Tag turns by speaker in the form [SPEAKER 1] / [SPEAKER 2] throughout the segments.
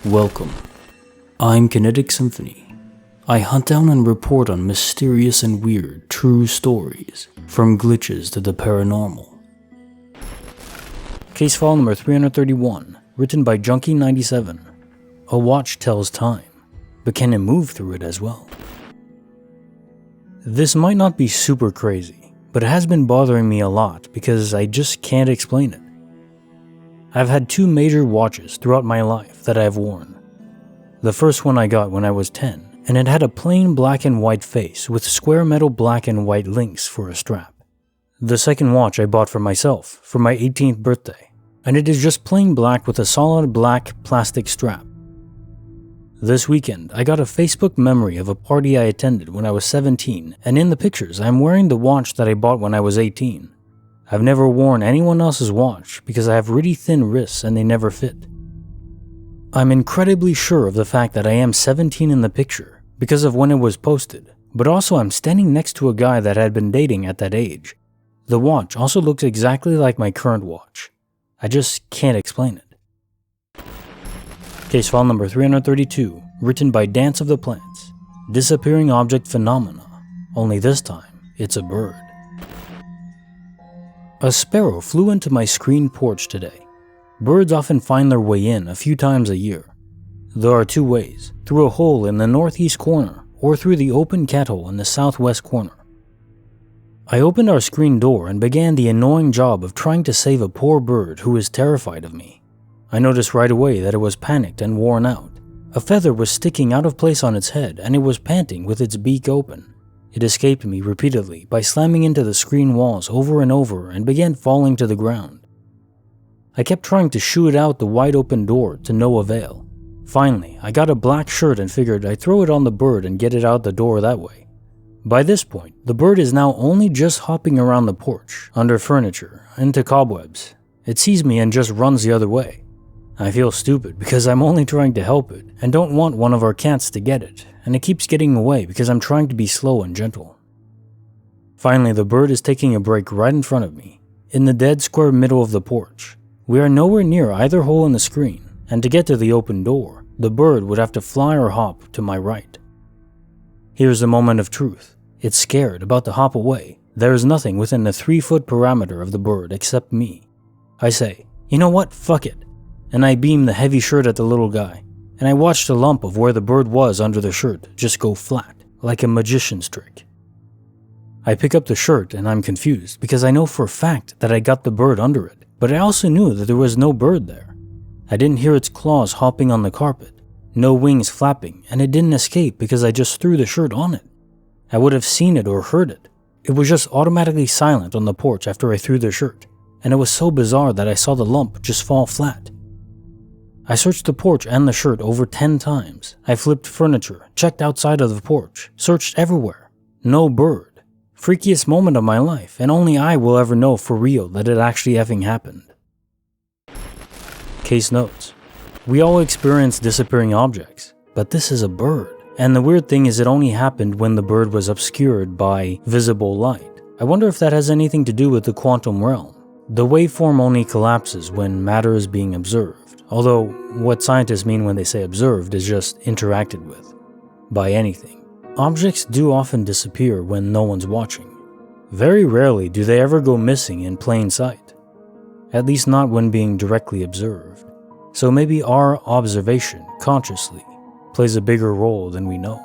[SPEAKER 1] Welcome. I'm Kinetic Symphony. I hunt down and report on mysterious and weird true stories, from glitches to the paranormal. Case file number 331, written by Junkie97. A watch tells time, but can it move through it as well? This might not be super crazy, but it has been bothering me a lot because I just can't explain it. I've had two major watches throughout my life that I've worn. The first one I got when I was 10, and it had a plain black and white face with square metal black and white links for a strap. The second watch I bought for myself for my 18th birthday, and it is just plain black with a solid black plastic strap. This weekend, I got a Facebook memory of a party I attended when I was 17, and in the pictures, I'm wearing the watch that I bought when I was 18. I've never worn anyone else's watch because I have really thin wrists and they never fit. I'm incredibly sure of the fact that I am 17 in the picture because of when it was posted, but also I'm standing next to a guy that I had been dating at that age. The watch also looks exactly like my current watch. I just can't explain it. Case file number 332, written by danceoftheplants. Disappearing object phenomena, only this time it's a bird. A sparrow flew into my screen porch today. Birds often find their way in a few times a year. There are two ways, through a hole in the northeast corner or through the open cat hole in the southwest corner. I opened our screen door and began the annoying job of trying to save a poor bird who is terrified of me. I noticed right away that it was panicked and worn out. A feather was sticking out of place on its head and it was panting with its beak open. It escaped me repeatedly by slamming into the screen walls over and over and began falling to the ground. I kept trying to shoo it out the wide open door to no avail. Finally, I got a black shirt and figured I'd throw it on the bird and get it out the door that way. By this point, the bird is now only just hopping around the porch, under furniture, into cobwebs. It sees me and just runs the other way. I feel stupid because I'm only trying to help it and don't want one of our cats to get it, and it keeps getting away because I'm trying to be slow and gentle. Finally, the bird is taking a break right in front of me, in the dead square middle of the porch. We are nowhere near either hole in the screen, and to get to the open door, the bird would have to fly or hop to my right. Here's the moment of truth. It's scared, about to hop away. There is nothing within the 3-foot parameter of the bird except me. I say, you know what, fuck it. And I beam the heavy shirt at the little guy, and I watched the lump of where the bird was under the shirt just go flat, like a magician's trick. I pick up the shirt and I'm confused because I know for a fact that I got the bird under it, but I also knew that there was no bird there. I didn't hear its claws hopping on the carpet, no wings flapping, and it didn't escape because I just threw the shirt on it. I would have seen it or heard it. It was just automatically silent on the porch after I threw the shirt, and it was so bizarre that I saw the lump just fall flat. I searched the porch and the shirt over 10 times. I flipped furniture, checked outside of the porch, searched everywhere. No bird. Freakiest moment of my life, and only I will ever know for real that it actually effing happened. Case notes. We all experience disappearing objects, but this is a bird. And the weird thing is it only happened when the bird was obscured by visible light. I wonder if that has anything to do with the quantum realm. The waveform only collapses when matter is being observed, although what scientists mean when they say observed is just interacted with, by anything. Objects do often disappear when no one's watching. Very rarely do they ever go missing in plain sight, at least not when being directly observed. So maybe our observation, consciously, plays a bigger role than we know.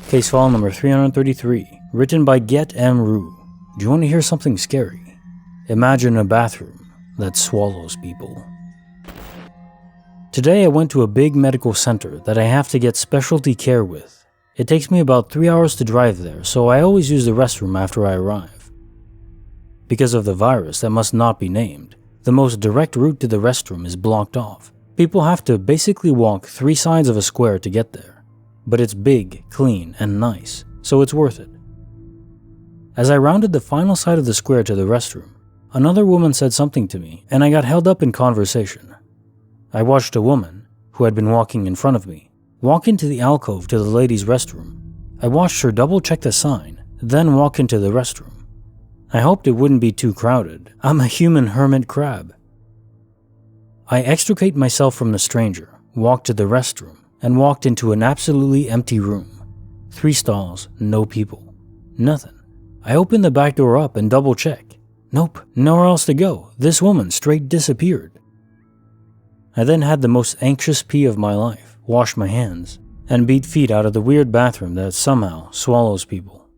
[SPEAKER 1] Case file number 333, written by Get M. Rue. Do you want to hear something scary? Imagine a bathroom that swallows people. Today I went to a big medical center that I have to get specialty care with. It takes me about 3 hours to drive there, so I always use the restroom after I arrive. Because of the virus that must not be named, the most direct route to the restroom is blocked off. People have to basically walk 3 sides of a square to get there. But it's big, clean, and nice, so it's worth it. As I rounded the final side of the square to the restroom, another woman said something to me, and I got held up in conversation. I watched a woman, who had been walking in front of me, walk into the alcove to the ladies' restroom. I watched her double-check the sign, then walk into the restroom. I hoped it wouldn't be too crowded. I'm a human hermit crab. I extricate myself from the stranger, walked to the restroom, and walked into an absolutely empty room. 3 stalls, no people. Nothing. I opened the back door up and double check. Nope, nowhere else to go. This woman straight disappeared. I then had the most anxious pee of my life, washed my hands, and beat feet out of the weird bathroom that somehow swallows people.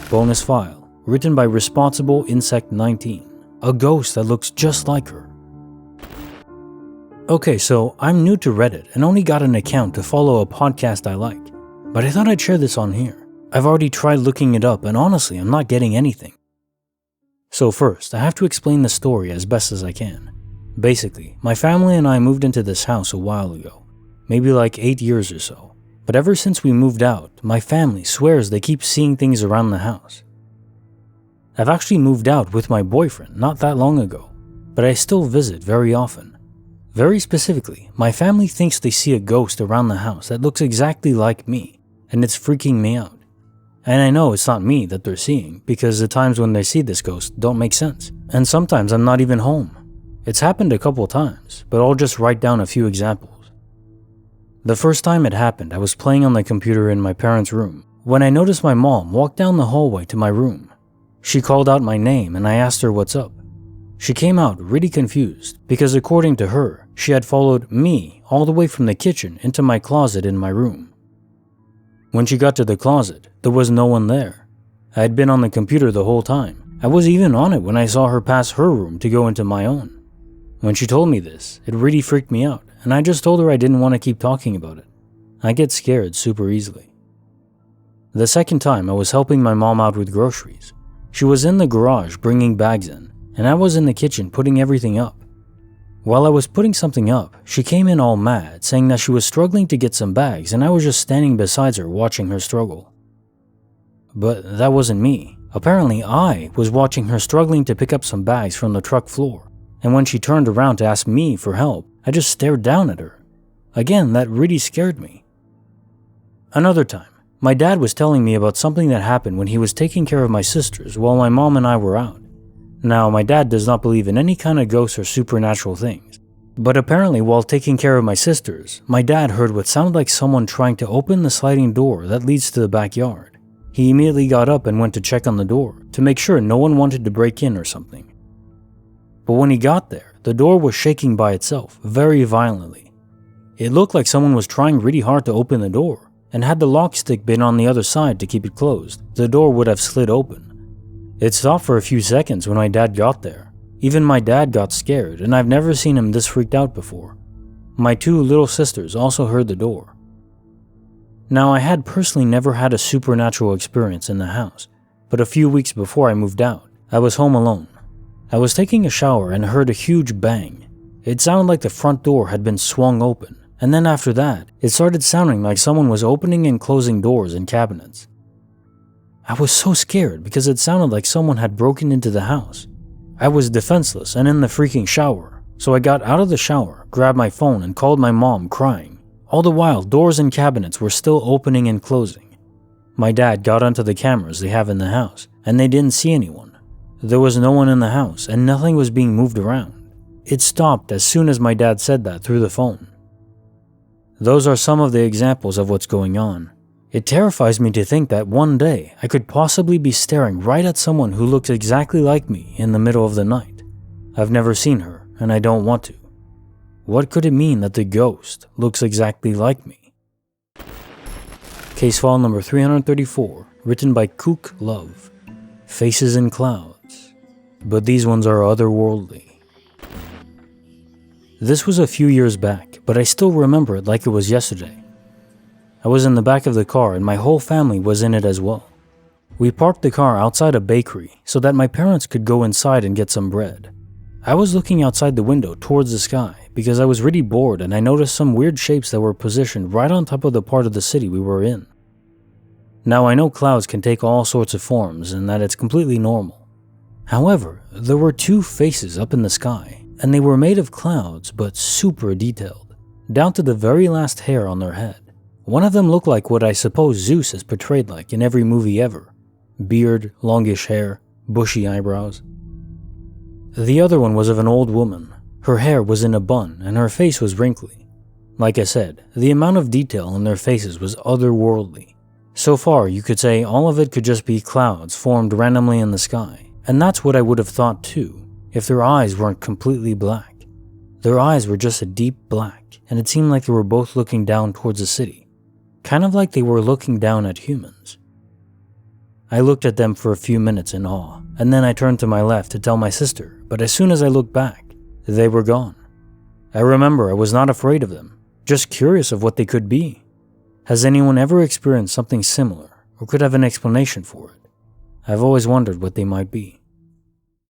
[SPEAKER 1] Bonus file, written by Responsible Insect 19, a ghost that looks just like her. Okay, so I'm new to Reddit and only got an account to follow a podcast I like, but I thought I'd share this on here. I've already tried looking it up and honestly I'm not getting anything. So first, I have to explain the story as best as I can. Basically, my family and I moved into this house a while ago, maybe like 8 years or so. But ever since we moved out, my family swears they keep seeing things around the house. I've actually moved out with my boyfriend not that long ago, but I still visit very often. Very specifically, my family thinks they see a ghost around the house that looks exactly like me, and it's freaking me out. And I know it's not me that they're seeing, because the times when they see this ghost don't make sense, and sometimes I'm not even home. It's happened a couple times, but I'll just write down a few examples. The first time it happened, I was playing on the computer in my parents' room, when I noticed my mom walk down the hallway to my room. She called out my name and I asked her what's up. She came out really confused, because according to her, she had followed me all the way from the kitchen into my closet in my room. When she got to the closet, there was no one there. I had been on the computer the whole time. I was even on it when I saw her pass her room to go into my own. When she told me this, it really freaked me out, and I just told her I didn't want to keep talking about it. I get scared super easily. The second time, I was helping my mom out with groceries. She was in the garage bringing bags in, and I was in the kitchen putting everything up. While I was putting something up, she came in all mad, saying that she was struggling to get some bags and I was just standing beside her watching her struggle. But that wasn't me. Apparently I was watching her struggling to pick up some bags from the truck floor, and when she turned around to ask me for help, I just stared down at her. Again, that really scared me. Another time, my dad was telling me about something that happened when he was taking care of my sisters while my mom and I were out. Now, my dad does not believe in any kind of ghosts or supernatural things, but apparently while taking care of my sisters, my dad heard what sounded like someone trying to open the sliding door that leads to the backyard. He immediately got up and went to check on the door to make sure no one wanted to break in or something. But when he got there, the door was shaking by itself very violently. It looked like someone was trying really hard to open the door, and had the lock stick been on the other side to keep it closed, the door would have slid open. It stopped for a few seconds when my dad got there. Even my dad got scared, and I've never seen him this freaked out before. My 2 little sisters also heard the door. Now, I had personally never had a supernatural experience in the house, but a few weeks before I moved out, I was home alone. I was taking a shower and heard a huge bang. It sounded like the front door had been swung open, and then after that, it started sounding like someone was opening and closing doors and cabinets. I was so scared because it sounded like someone had broken into the house. I was defenseless and in the freaking shower, so I got out of the shower, grabbed my phone and called my mom crying. All the while, doors and cabinets were still opening and closing. My dad got onto the cameras they have in the house, and they didn't see anyone. There was no one in the house and nothing was being moved around. It stopped as soon as my dad said that through the phone. Those are some of the examples of what's going on. It terrifies me to think that one day I could possibly be staring right at someone who looks exactly like me in the middle of the night. I've never seen her, and I don't want to. What could it mean that the ghost looks exactly like me? Case file number 334, written by Kook Love. Faces in clouds. But these ones are otherworldly. This was a few years back, but I still remember it like it was yesterday. I was in the back of the car and my whole family was in it as well. We parked the car outside a bakery so that my parents could go inside and get some bread. I was looking outside the window towards the sky because I was really bored and I noticed some weird shapes that were positioned right on top of the part of the city we were in. Now I know clouds can take all sorts of forms and that it's completely normal. However, there were 2 faces up in the sky and they were made of clouds but super detailed, down to the very last hair on their head. One of them looked like what I suppose Zeus is portrayed like in every movie ever. Beard, longish hair, bushy eyebrows. The other one was of an old woman. Her hair was in a bun and her face was wrinkly. Like I said, the amount of detail in their faces was otherworldly. So far, you could say all of it could just be clouds formed randomly in the sky, and that's what I would have thought too, if their eyes weren't completely black. Their eyes were just a deep black, and it seemed like they were both looking down towards the city, kind of like they were looking down at humans. I looked at them for a few minutes in awe, and then I turned to my left to tell my sister, but as soon as I looked back, they were gone. I remember I was not afraid of them, just curious of what they could be. Has anyone ever experienced something similar or could have an explanation for it? I've always wondered what they might be.